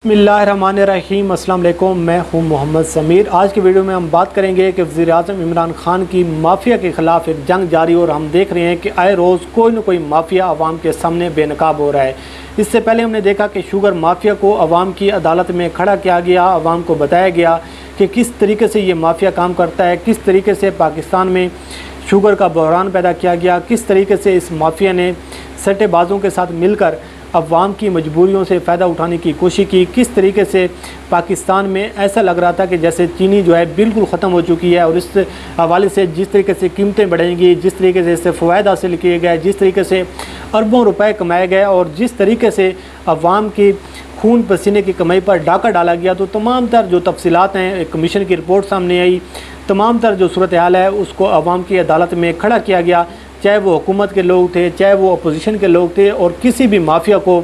बिस्मिल्लाहिर्रहमानिर्रहीम। अस्सलाम वालेकुम। मैं हूं मोहम्मद समीर। आज की वीडियो में हम बात करेंगे कि वज़ीर-ए-आज़म इमरान खान की माफिया के ख़िलाफ़ एक जंग जारी, और हम देख रहे हैं कि आए रोज़ कोई न कोई माफिया आवाम के सामने बेनकाब हो रहा है। इससे पहले हमने देखा कि शुगर माफिया को आवाम की अदालत में खड़ा किया गया, आवाम को बताया गया कि किस तरीके से ये माफिया काम करता है, किस तरीके से पाकिस्तान में शुगर का बहरान पैदा किया गया, किस तरीके से इस माफिया ने सट्टेबाजों के साथ मिलकर अवाम की मजबूरियों से फ़ायदा उठाने की कोशिश की, किस तरीके से पाकिस्तान में ऐसा लग रहा था कि जैसे चीनी जो है बिल्कुल ख़त्म हो चुकी है, और इस हवाले से जिस तरीके से कीमतें बढ़ेंगी, जिस तरीके से इससे फ़वाद हासिल किए गए, जिस तरीके से अरबों रुपए कमाए गए, और जिस तरीके से अवाम की खून पसीने की कमाई पर डाका डाला गया, तो तमाम तर जो तफसीलात हैं, एक कमीशन की रिपोर्ट सामने आई, तमाम तर जो सूरत हाल है उसको अवाम की अदालत में खड़ा किया गया, चाहे वो हुकूमत के लोग थे, चाहे वो अपोजिशन के लोग थे, और किसी भी माफिया को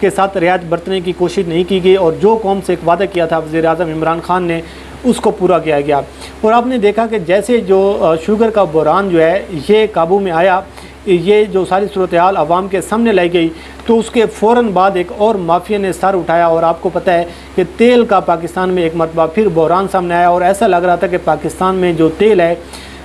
के साथ रियायत बरतने की कोशिश नहीं की गई, और जो कौम से एक वादा किया था वज़ीर-ए-आज़म इमरान खान ने, उसको पूरा किया गया। और आपने देखा कि जैसे जो शुगर का बहरान जो है ये काबू में आया, ये जो सारी सूरत हाल आवाम के सामने लाई गई, तो उसके फ़ौरन बाद एक और माफिया ने सर उठाया, और आपको पता है कि तेल का पाकिस्तान में एक मरतबा फिर बहरान सामने आया, और ऐसा लग रहा था कि पाकिस्तान में जो तेल है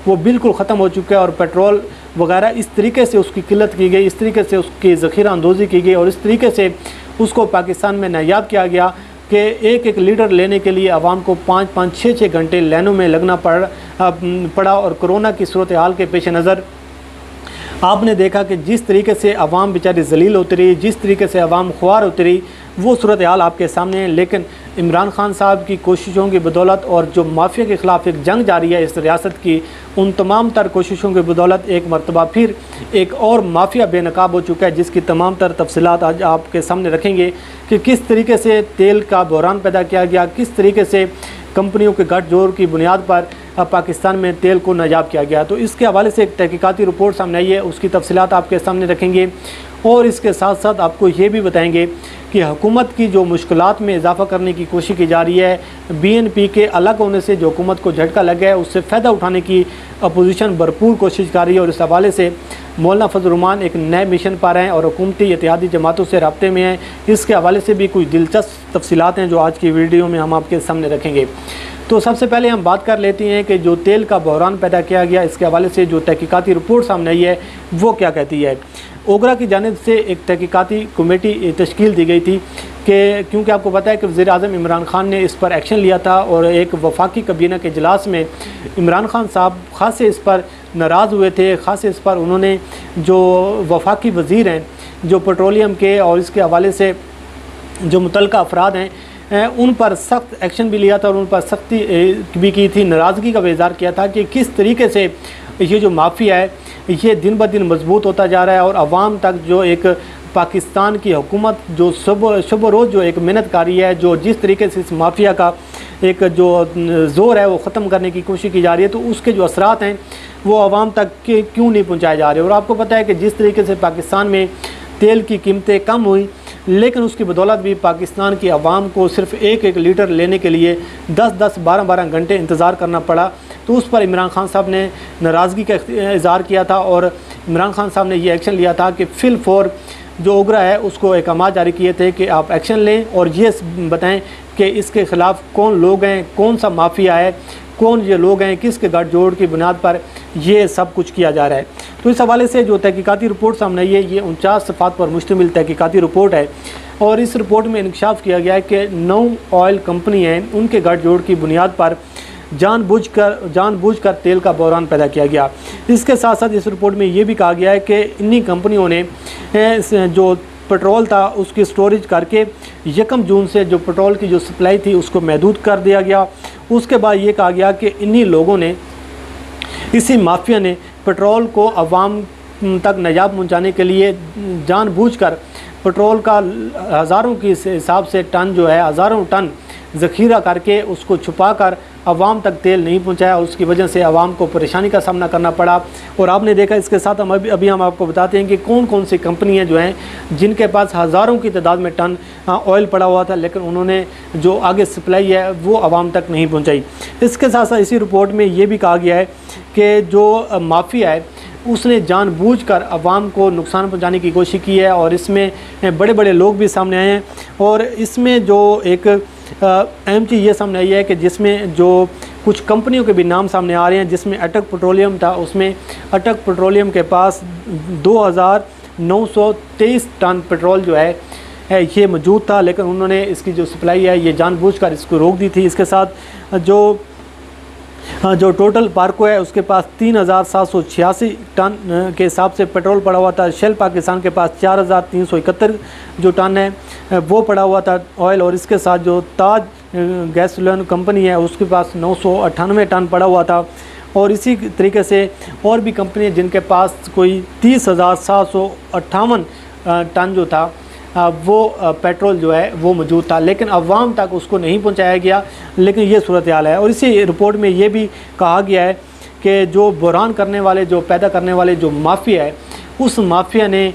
वो बिल्कुल ख़त्म हो चुका है, और पेट्रोल वगैरह इस तरीके से उसकी किल्लत की गई, इस तरीके से उसकी ज़ख़ीरा अंदोज़ी की गई, और इस तरीके से उसको पाकिस्तान में नायाब किया गया कि एक एक लीटर लेने के लिए आवाम को 5-5, 6-6 घंटे लाइनों में लगना पड़ा। और कोरोना की सूरत हाल के पेश नज़र आपने देखा कि जिस तरीके से आवाम बेचारी जलील होती रही, जिस तरीके से आवाम ख्वार होती रही, वो सूरत हाल आपके सामने है। लेकिन इमरान खान साहब की कोशिशों की बदौलत, और जो माफिया के ख़िलाफ़ एक जंग जारी है इस रियासत की, उन तमाम तर कोशिशों की बदौलत एक मरतबा फिर एक और माफिया बेनकाब हो चुका है, जिसकी तमाम तर तफसीलात आज आपके सामने रखेंगे कि किस तरीके से तेल का बहरान पैदा किया गया, किस तरीके से कंपनियों के गठजोड़ की बुनियाद पर पाकिस्तान में तेल को नायाब किया गया। तो इसके हवाले से एक तहकीकाती रिपोर्ट सामने आई है, उसकी तफसीलात आपके सामने रखेंगे, और इसके साथ साथ आपको ये भी बताएंगे कि हुकूमत की जो मुश्किलात में इजाफ़ा करने की कोशिश की जा रही है, BNP के अलग होने से जो हुकूमत को झटका लग गया है, उससे फ़ायदा उठाने की अपोजिशन भरपूर कोशिश कर रही है। और इस हवाले से मौलाना फजल-उर-रहमान एक नए मिशन पर हैं और हुकूमती इत्तेहादी जमातों से रब्ते में हैं। इसके हवाले से भी कुछ दिलचस्प तफसीलात हैं जो आज की वीडियो में हम आपके सामने रखेंगे। तो सबसे पहले हम बात कर लेते हैं कि जो तेल का बहरान पैदा किया गया, इसके हवाले से जो तहकीकाती रिपोर्ट सामने आई है वो क्या कहती है। ओगरा की जानिब से एक तहकीकाती कमेटी तश्कील दी गई थी कि क्योंकि आपको पता है कि वज़ीर-ए-आज़म इमरान खान ने इस पर एक्शन लिया था, और एक वफाकी काबीना के इजलास में इमरान खान साहब ख़ासे इस पर नाराज़ हुए थे। ख़ासे इस पर उन्होंने जो वफाकी वज़ीर हैं जो पेट्रोलियम के, और इसके हवाले से जो मुतल्लिक़ा अफराद हैं उन पर सख्त एक्शन भी लिया था, और उन पर सख्ती भी की थी, नाराज़गी का इज़हार किया था कि किस तरीके से ये जो माफिया है ये दिन ब दिन मजबूत होता जा रहा है, और आवाम तक जो एक पाकिस्तान की हुकूमत जो सुबह रोज़ जो एक मेहनतकारी है, जो जिस तरीके से इस माफिया का एक जो ज़ोर है वो ख़त्म करने की कोशिश की जा रही है, तो उसके जो असरात हैं वो आवाम तक के क्यों नहीं पहुँचाए जा रहे। और आपको पता है कि जिस तरीके से पाकिस्तान में तेल की कीमतें कम हुई, लेकिन उसकी बदौलत भी पाकिस्तान की आवाम को सिर्फ़ एक एक लीटर लेने के लिए 10-10, 12-12 घंटे इंतज़ार करना पड़ा। तो उस पर इमरान खान साहब ने नाराज़गी का इज़हार किया था, और इमरान खान साहब ने ये एक्शन लिया था कि फिल फॉर जो ओगरा है उसको अहकामात जारी किए थे कि आप एक्शन लें, और ये बताएं कि इसके ख़िलाफ़ कौन लोग हैं, कौन सा माफिया है, कौन ये लोग हैं, किसके गठजोड़ की बुनियाद पर ये सब कुछ किया जा रहा है। तो इस हवाले से जो तहकीकाती रिपोर्ट सामने आई है, ये 49 सफ़ात पर मुश्तमिल तहकीकाती रिपोर्ट है, और इस रिपोर्ट में इंकशाफ किया गया है कि 9 ऑयल कंपनी हैं, उनके गठजोड़ की बुनियाद पर जानबूझकर तेल का बहरान पैदा किया गया। इसके साथ साथ इस रिपोर्ट में ये भी कहा गया है कि इन्हीं कंपनियों ने जो पेट्रोल था उसकी स्टोरेज करके 1 जून से जो पेट्रोल की जो सप्लाई थी उसको महदूद कर दिया गया। उसके बाद ये कहा गया कि इन्हीं लोगों ने, इसी माफिया ने पेट्रोल को अवाम तक नायाब पहुँचाने के लिए जानबूझकर पेट्रोल का हज़ारों के हिसाब से टन जो है, हज़ारों टन ज़ख़ीरा करके उसको छुपा कर अवाम तक तेल नहीं पहुंचाया, उसकी वजह से अवाम को परेशानी का सामना करना पड़ा। और आपने देखा, इसके साथ हम अभी हम आपको बताते हैं कि कौन कौन सी कंपनियां जो हैं जिनके पास हज़ारों की तादाद में टन ऑयल पड़ा हुआ था, लेकिन उन्होंने जो आगे सप्लाई है वो अवाम तक नहीं पहुँचाई। इसके साथ साथ इसी रिपोर्ट में ये भी कहा गया है कि जो माफिया है उसने जानबूझकर अवाम को नुकसान पहुंचाने की कोशिश की है। और इसमें बड़े बड़े लोग भी सामने आए हैं। और इसमें जो एक अहम चीज़ ये सामने आई है कि जिसमें जो कुछ कंपनियों के भी नाम सामने आ रहे हैं, जिसमें अटक पेट्रोलियम था, उसमें अटक पेट्रोलियम के पास 2923 टन पेट्रोल जो है ये मौजूद था, लेकिन उन्होंने इसकी जो सप्लाई है ये जानबूझकर इसको रोक दी थी। इसके साथ जो टोटल पार्को है उसके पास 3786 टन के हिसाब से पेट्रोल पड़ा हुआ था। शेल पाकिस्तान के पास 4371 जो टन है वो पड़ा हुआ था ऑयल। और इसके साथ जो ताज गैसोलीन कंपनी है उसके पास 998 टन पड़ा हुआ था। और इसी तरीके से और भी कंपनी है जिनके पास कोई 30,758 टन जो था वो पेट्रोल जो है वो मौजूद था, लेकिन अवाम तक उसको नहीं पहुंचाया गया। लेकिन ये सूरत हाल है। और इसी रिपोर्ट में ये भी कहा गया है कि जो बहरान करने वाले, जो पैदा करने वाले जो माफिया है, उस माफिया ने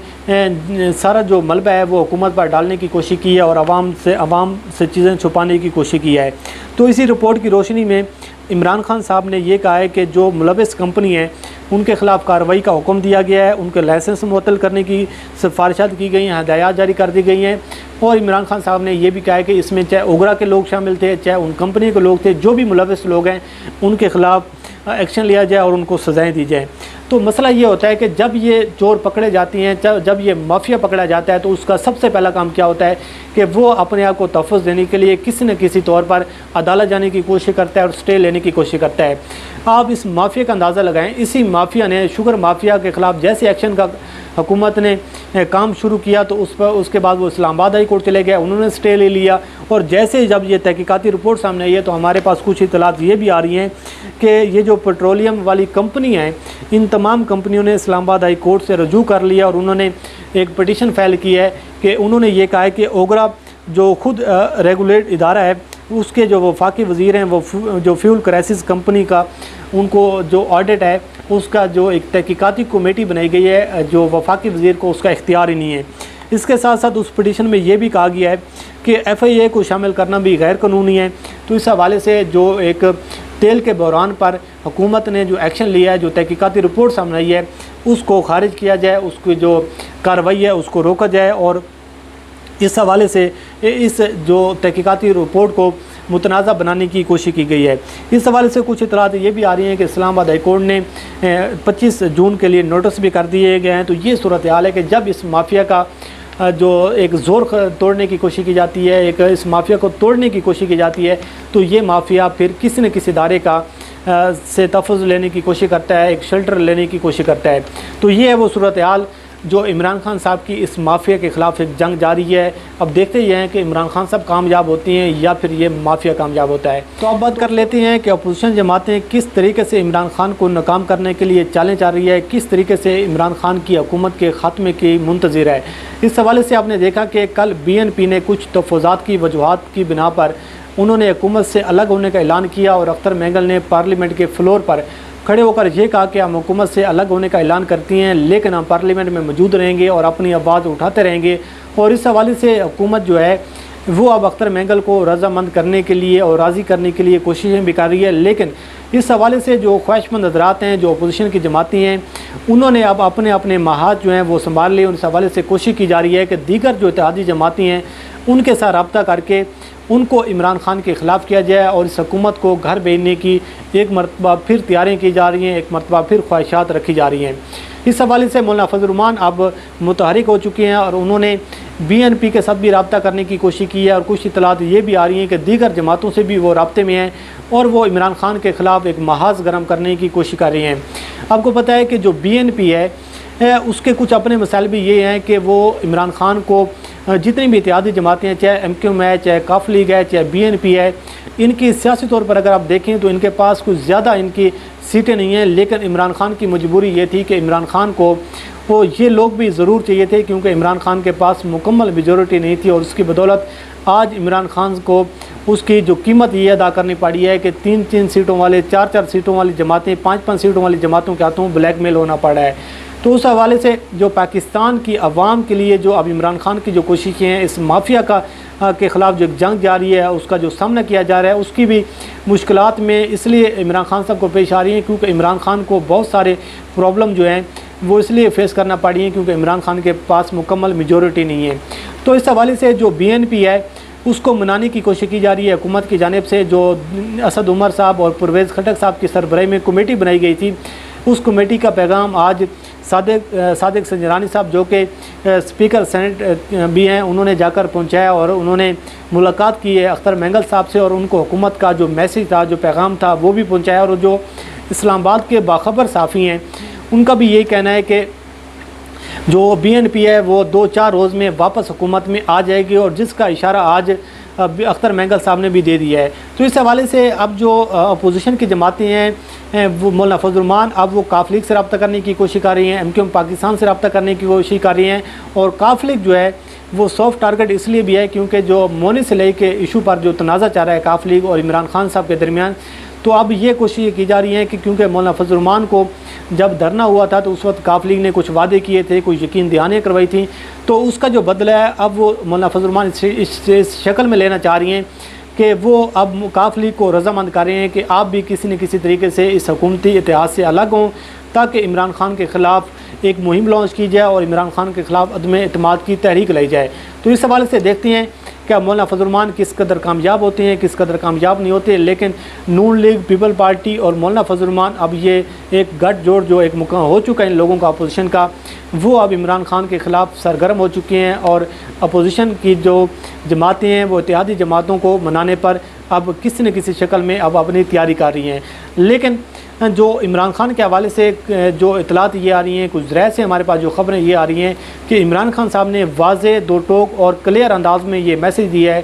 सारा जो मलबा है वो हुकूमत पर डालने की कोशिश की है और अवाम से चीज़ें छुपाने की कोशिश की है। तो इसी रिपोर्ट की रोशनी में इमरान खान साहब ने ये कहा है कि जो मुलविस कंपनी है उनके ख़िलाफ़ कार्रवाई का हुक्म दिया गया है, उनके लाइसेंस मुअत्तल करने की सिफारिशात की गई हैं, हदायत जारी कर दी गई हैं। और इमरान खान साहब ने यह भी कहा है कि इसमें चाहे ओगरा के लोग शामिल थे, चाहे उन कंपनी के लोग थे, जो भी मुलविस लोग हैं उनके ख़िलाफ़ एक्शन लिया जाए और उनको सज़ाएँ दी जाएँ। तो मसला ये होता है कि जब ये चोर पकड़े जाती हैं, जब ये माफिया पकड़ा जाता है, तो उसका सबसे पहला काम क्या होता है कि वो अपने आप को तहफ़्फ़ुज़ देने के लिए किसी न किसी तौर पर अदालत जाने की कोशिश करता है और स्टे लेने की कोशिश करता है। आप इस माफिया का अंदाज़ा लगाएं। इसी माफिया ने शुगर माफिया के ख़िलाफ़ जैसे एक्शन का हुकूमत ने काम शुरू किया तो उसके बाद वो इस्लामाबाद हाई कोर्ट चले गए, उन्होंने स्टे ले लिया। और जैसे जब ये तहकीकाती रिपोर्ट सामने आई है तो हमारे पास कुछ इतलात ये भी आ रही हैं कि ये जो पेट्रोलियम वाली कंपनी हैं, इन तमाम कंपनियों ने इस्लामाबाद हाई कोर्ट से रजू कर लिया और उन्होंने एक पिटीशन फाइल की है कि उन्होंने ये कहा है कि ओगरा जो खुद रेगुलेट इदारा है उसके जो वफाकी वज़ीर हैं, वो जो फ्यूल क्राइसिस कंपनी का उनको जो ऑडिट है उसका जो एक तहकीकाती कमेटी बनाई गई है, जो वफाकी वज़ीर को उसका इख्तियार ही नहीं है। इसके साथ साथ उस पिटीशन में ये भी कहा गया है कि FIA को शामिल करना भी गैर कानूनी है। तो इस हवाले से जो एक तेल के बहरान पर हुकूमत ने जो एक्शन लिया है, जो तहकीकाती रिपोर्ट सामने आई है, उसको खारिज किया जाए, उसकी जो कार्रवाई है उसको रोका जाए। और इस हवाले से इस जो तहकीकाती रिपोर्ट को मुतनाज़ा बनाने की कोशिश की गई है। इस हवाले से कुछ इतलात ये भी आ रही हैं कि इस्लामाबाद हाई कोर्ट ने 25 जून के लिए नोटिस भी कर दिए गए हैं। तो ये सूरत हाल है कि जब इस माफिया का जो एक ज़ोर तोड़ने की कोशिश की जाती है, एक इस माफिया को तोड़ने की कोशिश की जाती है, तो ये माफिया फिर किसी न किसी इदारे का से तहफ़्फ़ुज़ लेने की कोशिश करता है, एक शेल्टर लेने की कोशिश करता है। तो ये है वो सूरत हाल जो इमरान खान साहब की इस माफिया के ख़िलाफ़ एक जंग जारी है। अब देखते ही हैं कि इमरान खान साहब कामयाब होती हैं या फिर ये माफिया कामयाब होता है। तो अब बात कर लेते हैं कि अपोजिशन जमातें किस तरीके से इमरान खान को नाकाम करने के लिए चालें चल रही है, किस तरीके से इमरान खान की हुकूमत के ख़ात्मे की मुंतज़िर है। इस हवाले से आपने देखा कि कल BNP ने कुछ तहफ़्फ़ुज़ात की वजूहात की बिना पर उन्होंने हुकूमत से अलग होने का ऐलान किया और अख्तर मेंगल ने पार्लियामेंट के फ्लोर पर खड़े होकर ये कहा कि हम हुकूमत से अलग होने का ऐलान करती हैं, लेकिन हम पार्लियामेंट में मौजूद रहेंगे और अपनी आवाज़ उठाते रहेंगे। और इस हवाले से हुकूमत जो है वो अब अख्तर मेंगल को रज़ामंद करने के लिए और राज़ी करने के लिए कोशिशें भी कर रही है। लेकिन इस हवाले से जो ख्वाहिशमंद हज़रात हैं, जो अपोजिशन की जमातें हैं, उन्होंने अब अपने अपने महाज जो हैं वो संभाल लिए। उस हवाले से कोशिश की जा रही है कि दीगर जो इत्तेहादी जमातें हैं उनके साथ रब्ता करके उनको इमरान खान के ख़िलाफ़ किया जाए और इस हुकूमत को घर भेजने की एक मरतबा फिर तैयारियाँ की जा रही हैं, एक मरतबा फिर ख्वाहिशात रखी जा रही हैं। इस हवाले से मौलाना फजल रहमान अब मुतहरिक हो चुके हैं और उन्होंने BNP के साथ भी रब्ता करने की कोशिश की है। और कुछ इतलात ये भी आ रही हैं कि दीगर जमातों से भी वो रब्ते में हैं और वो इमरान खान के ख़िलाफ़ एक महाज गर्म करने की कोशिश कर रही हैं। आपको पता है कि जो BNP है उसके कुछ अपने मसाइल भी ये हैं कि वो इमरान खान को जितनी भी इत्तेहादी जमातें हैं, चाहे MQM है, चाहे काफ लीग है, चाहे BNP है, इनकी सियासी तौर पर अगर आप देखें तो इनके पास कुछ ज़्यादा इनकी सीटें नहीं हैं। लेकिन इमरान खान की मजबूरी ये थी कि इमरान खान को वो ये लोग भी ज़रूर चाहिए थे, क्योंकि इमरान खान के पास मुकम्मल मेजॉरिटी नहीं थी। और उसकी बदौलत आज इमरान खान को उसकी जो कीमत ये अदा करनी पड़ी है कि 3-3 सीटों वाले, 4-4 सीटों वाली जमातें, 5-5 सीटों वाली जमातों के हाथों ब्लैकमेल होना पड़ा है। तो उस हवाले से जो पाकिस्तान की अवाम के लिए जो अब इमरान खान की जो कोशिशें हैं इस माफिया का के ख़िलाफ़ जो जंग जारी है उसका जो सामना किया जा रहा है उसकी भी मुश्किलात में इसलिए इमरान खान साहब को पेश आ रही हैं क्योंकि इमरान खान को बहुत सारे प्रॉब्लम जो हैं वो इसलिए फेस करना पड़ी हैं क्योंकि इमरान खान के पास मुकम्मल मेजॉरिटी नहीं है। तो इस हवाले से जो BNP है उसको मनाने की कोशिश की जा रही है हुकूमत की जानिब से। जो असद उमर साहब और परवेज़ खटक साहब की सरबराही में कमेटी बनाई गई थी, उस कमेटी का पैगाम आज सादिक संजरानी साहब जो कि स्पीकर सेनेट भी हैं उन्होंने जाकर पहुंचाया और उन्होंने मुलाकात की है अख्तर मेंगल साहब से और उनको हुकूमत का जो मैसेज था, जो पैगाम था वो भी पहुंचाया। और जो इस्लामाबाद के बाखबर साफ़ी हैं उनका भी यही कहना है कि जो BNP है वो 2-4 रोज़ में वापस हुकूमत में आ जाएगी और जिसका इशारा आज अख्तर मेंगल साहब ने भी दे दिया है। तो इस हवाले से अब जो अपोजिशन की जमातें हैं वो मौलाना फजल रहमान अब वो काफ लीग से रब्ता करने की कोशिश कर रही हैं, MQM पाकिस्तान से रब्ता करने की कोशिश कर रही हैं। और काफ लीग जो है वो सॉफ्ट टारगेट इसलिए भी है क्योंकि जो मोनी सिलाई के इशू पर जो तनाज़ा चल रहा है काफ लीग और इमरान खान साहब के दरमियान, तो अब ये कोशिश की जा रही है कि क्योंकि मौलाना फजल रहमान को जब धरना हुआ था तो उस वक्त काफ लीग ने कुछ वादे किए थे, कुछ यकीन दहानियाँ करवाई थी, तो उसका जो बदला है अब वो मौलाना फजल रहमान इस शक्ल में लेना चाह रही हैं कि वो अब काफ लीग को रज़ामंद कर रहे हैं कि आप भी किसी न किसी तरीके से इस हुकूमती इतिहाद से अलग हों ताकि इमरान खान के ख़िलाफ़ एक मुहिम लॉन्च की जाए और इमरान खान के ख़िलाफ़ अदम एतमाद की तहरीक लाई जाए। तो इस हवाले से देखते हैं क्या मौलाना फजल रहमान किस कदर कामयाब होते हैं, किस कदर कामयाब नहीं होते। लेकिन नून लीग, पीपल पार्टी और मौलाना फजल रहमान अब ये एक गठजोड़ जो एक मुकाम हो चुका है इन लोगों का अपोजिशन का, वो अब इमरान खान के ख़िलाफ़ सरगर्म हो चुके हैं और अपोजिशन की जो जमातें हैं वो इत्तेहादी जमातों को मनाने पर अब किसी न किसी शक्ल में अब अपनी तैयारी कर रही हैं। लेकिन जो इमरान खान के हवाले से जो इतलात ये आ रही हैं, कुछ ज़राए से हमारे पास जो ख़बरें ये आ रही हैं कि इमरान खान साहब ने वाज़े, दो टोक और क्लियर अंदाज में ये मैसेज दिया है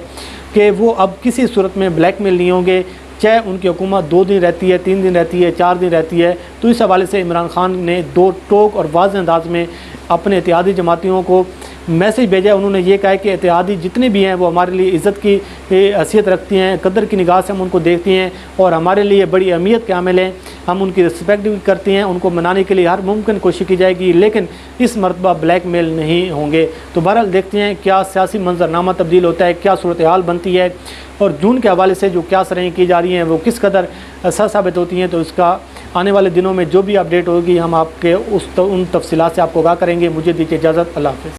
कि वो अब किसी सूरत में ब्लैकमेल नहीं होंगे, चाहे उनकी हुकूमत 2 दिन रहती है, 3 दिन रहती है, 4 दिन रहती है। तो इस हवाले से इमरान खान ने दो टोक और वाज़े अंदाज में अपने इत्तेहादी जमातियों को मैसेज भेजा है। उन्होंने ये कहा है कि इत्तेहादी जितने भी हैं वो हमारे लिए इज़्ज़त की हैसियत रखती हैं, कदर की निगाह से हम उनको देखते हैं और हमारे लिए बड़ी अहमियत के हामिल हैं, हम उनकी रिस्पेक्ट भी करते हैं, उनको मनाने के लिए हर मुमकिन कोशिश की जाएगी, लेकिन इस मरतबा ब्लैकमेल नहीं होंगे। तो बहरहाल देखते हैं क्या सियासी मंजरनामा तब्दील होता है, क्या सूरत हाल बनती है और जून के हवाले से जो क्या सराहें की जा रही हैं वो किस कदर सच साबित होती हैं। तो इसका आने वाले दिनों में जो भी अपडेट होगी हम आपके उन तफसीलात से आपको आगाह करेंगे। मुझे दीजिए इजाज़त, अल्लाह हाफ़िज़।